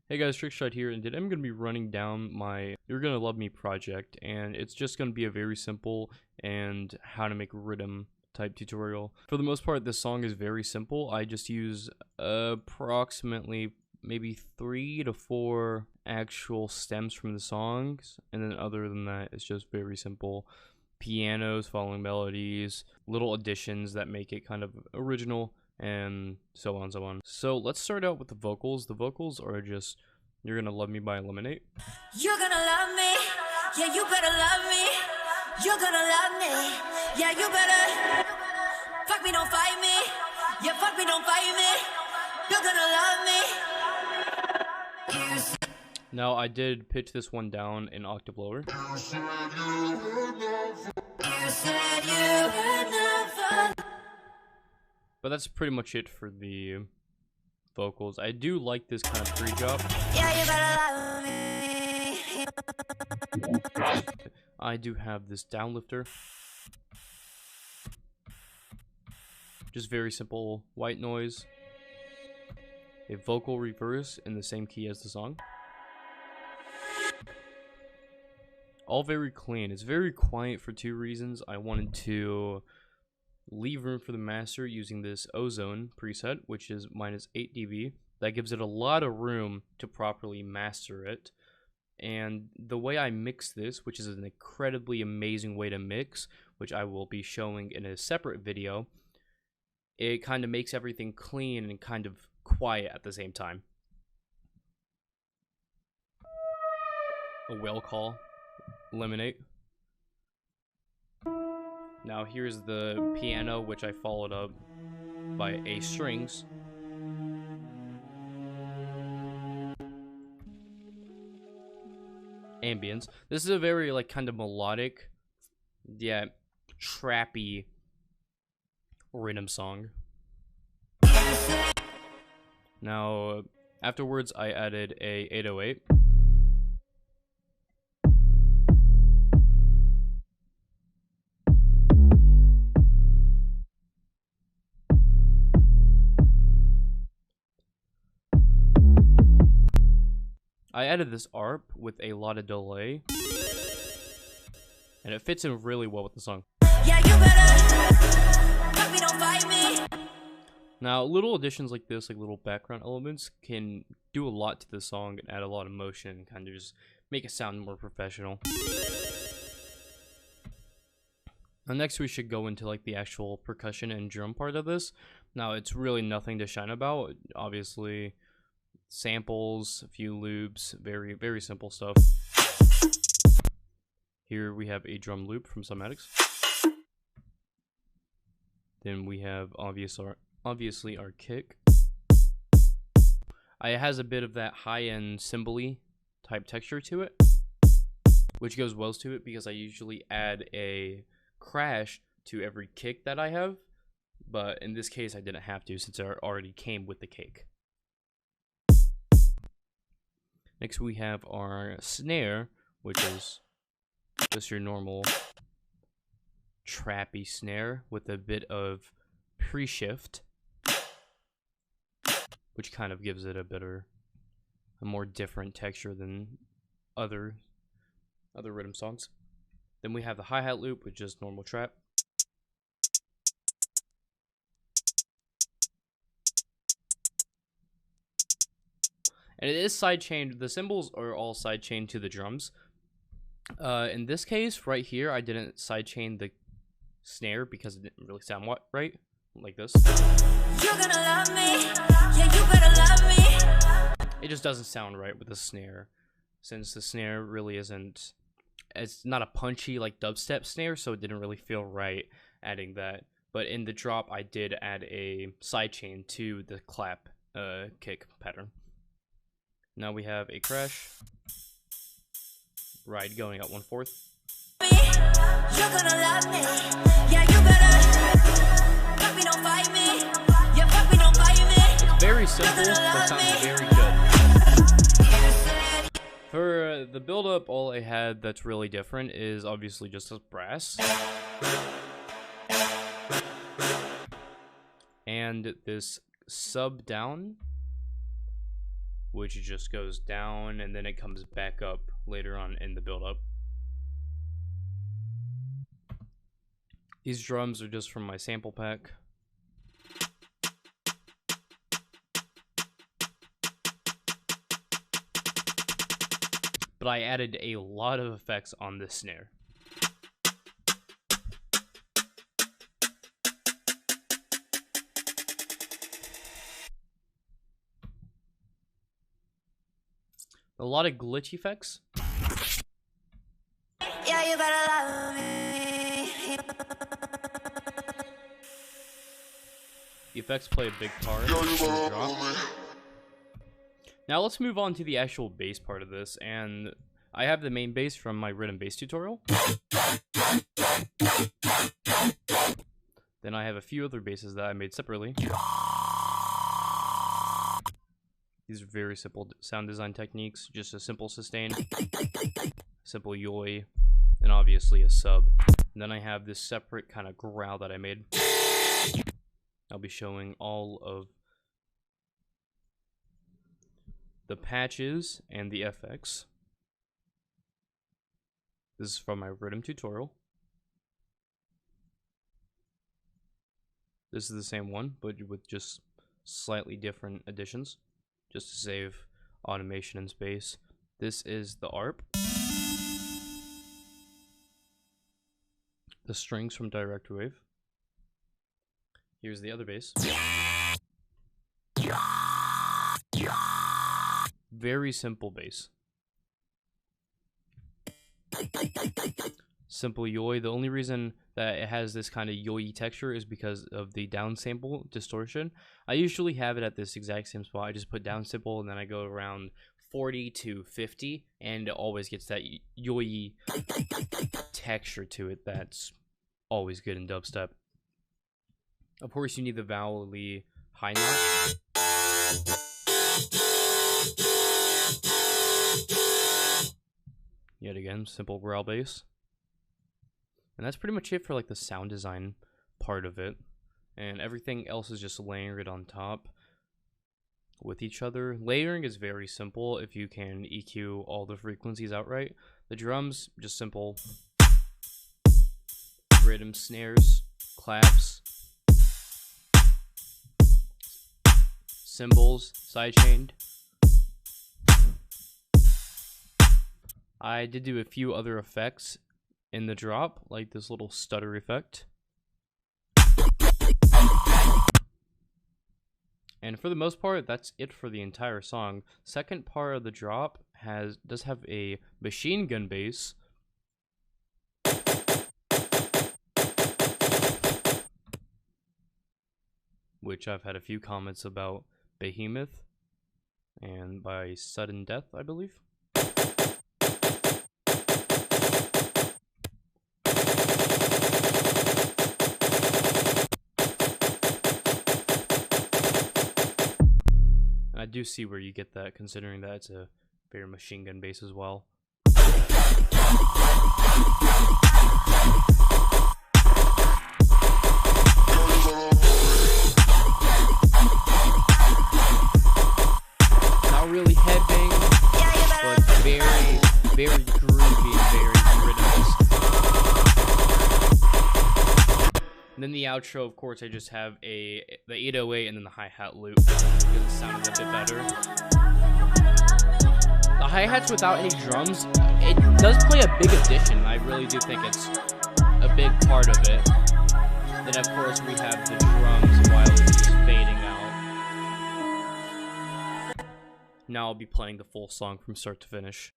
Hey guys, Trickshot here, and today I'm going to be running down my You're Gonna Love Me project, and it's just going to be a very simple and how to make rhythm type tutorial. For the most part, this song is very simple. I just use approximately maybe 3 to 4 actual stems from the songs, and then other than that, it's just very simple pianos following melodies, little additions that make it kind of original, and so on and so on. So let's start out with the vocals. The vocals are just You're Gonna Love Me by Eliminate. You're gonna love me, yeah, you better love me. You're gonna love me, yeah, you better. Fuck me, don't fight me, yeah, fuck me, don't fight me. You're gonna love me. Now I did pitch this one down an octave lower. You said you would never. But that's pretty much it for the vocals. I do like this kind of pre-drop. Yeah, you better love me. I do have this downlifter. Just very simple white noise. A vocal reverse in the same key as the song. All very clean. It's very quiet for two reasons. I wanted to leave room for the master using this ozone preset, which is -8 dB. That gives it a lot of room to properly master it. And the way I mix this, which is an incredibly amazing way to mix, which I will be showing in a separate video, it kind of makes everything clean and kind of quiet at the same time. A whale call. Eliminate. Now here's the piano, which I followed up by A strings. Ambience. This is a very like kind of melodic, yeah, trappy rhythm song. Now afterwards I added a 808. I added this ARP with a lot of delay, and it fits in really well with the song. Yeah, you better. Fuck me, don't fight me. Now, little additions like this, like little background elements, can do a lot to the song and add a lot of motion and kind of just make it sound more professional. Now, next we should go into like the actual percussion and drum part of this. Now, it's really nothing to shine about. Obviously, samples, a few loops, very simple stuff. Here we have a drum loop from Somatics. Then we have obviously our kick. It has a bit of that high-end cymbal-y type texture to it, which goes well to it because I usually add a crash to every kick that I have, but in this case I didn't have to since it already came with the kick. Next we have our snare, which is just your normal trappy snare with a bit of pre-shift, which kind of gives it a more different texture than other rhythm songs. Then we have the hi-hat loop, which is normal trap. And it is sidechained. The cymbals are all sidechained to the drums. In this case, right here, I didn't sidechain the snare because it didn't really sound right, like this. You're gonna love me, yeah, you better love me. It just doesn't sound right with the snare, since the snare really isn't. It's not a punchy like dubstep snare, so it didn't really feel right adding that. But in the drop, I did add a sidechain to the clap kick pattern. Now we have a crash, ride going at 1/4. You're gonna love me, yeah, you better. Fuck me, don't fight me, yeah, fuck me, don't fight me. It's very simple, but sounds very good. For the build-up, all I had that's really different is obviously just a brass. And this sub down which just goes down and then it comes back up later on in the build-up. These drums are just from my sample pack. But I added a lot of effects on this snare. A lot of glitch effects. Yeah, you better love me. The effects play a big part in the drop. Now let's move on to the actual bass part of this, and I have the main bass from my rhythm bass tutorial. Then I have a few other basses that I made separately. These are very simple sound design techniques, just a simple sustain, simple yoi, and obviously a sub. And then I have this separate kind of growl that I made. I'll be showing all of the patches and the FX. This is from my rhythm tutorial. This is the same one, but with just slightly different additions, just to save automation and space. This is the ARP. The strings from Direct Wave. Here's the other bass. Very simple bass. Simple yoi. The only reason that it has this kind of yoi texture is because of the downsample distortion. I usually have it at this exact same spot. I just put downsample and then I go around 40 to 50 and it always gets that yoi texture to it that's always good in dubstep. Of course, you need the vowel-y high note. Yet again, simple growl bass. And that's pretty much it for like the sound design part of it. And everything else is just layered on top with each other. Layering is very simple if you can EQ all the frequencies outright. The drums, just simple rhythm snares, claps, cymbals, sidechained. I did do a few other effects in the drop, like this little stutter effect. And for the most part, that's it for the entire song. Second part of the drop does have a machine gun bass. Which I've had a few comments about Behemoth and by Sudden Death, I believe. I do see where you get that, considering that it's a very machine gun bass as well. Not really headbang, but very, very groovy, very rhythmic. And then the outro, of course, I just have the 808 and then the hi-hat loop because it sounded a bit better. The hi-hats without any drums, it does play a big addition. I really do think it's a big part of it. Then of course we have the drums while it's just fading out. Now I'll be playing the full song from start to finish.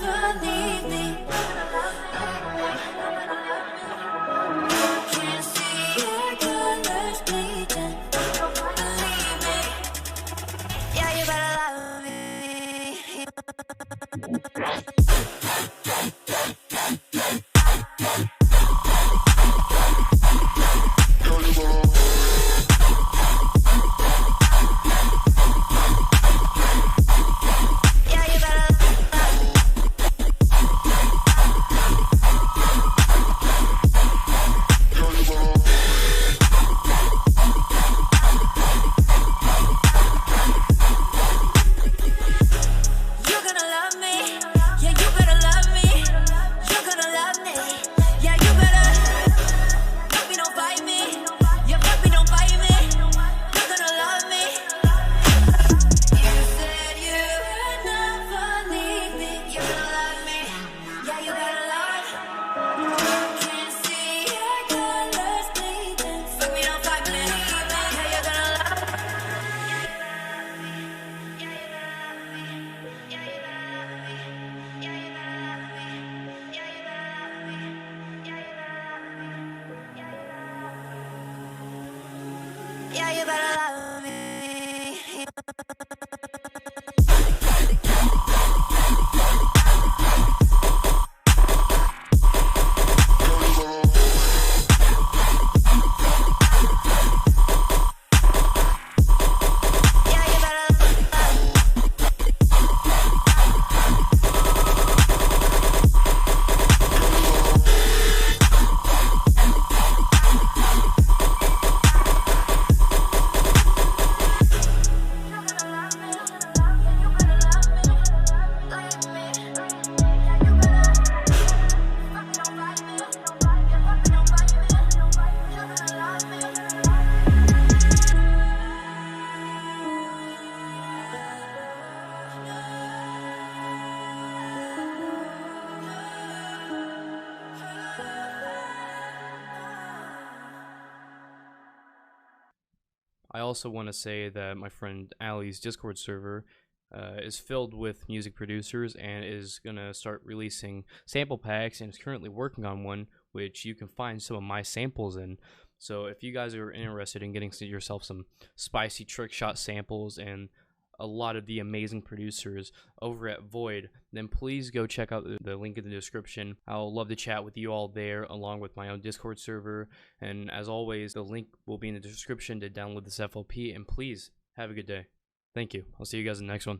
For me. I also want to say that my friend Ali's Discord server is filled with music producers and is going to start releasing sample packs, and is currently working on one which you can find some of my samples in. So if you guys are interested in getting yourself some spicy trick shot samples and a lot of the amazing producers over at Void, then please go check out the link in the description. I'll love to chat with you all there, along with my own Discord server. And as always, the link will be in the description to download this FLP. And please have a good day. Thank you. I'll see you guys in the next one.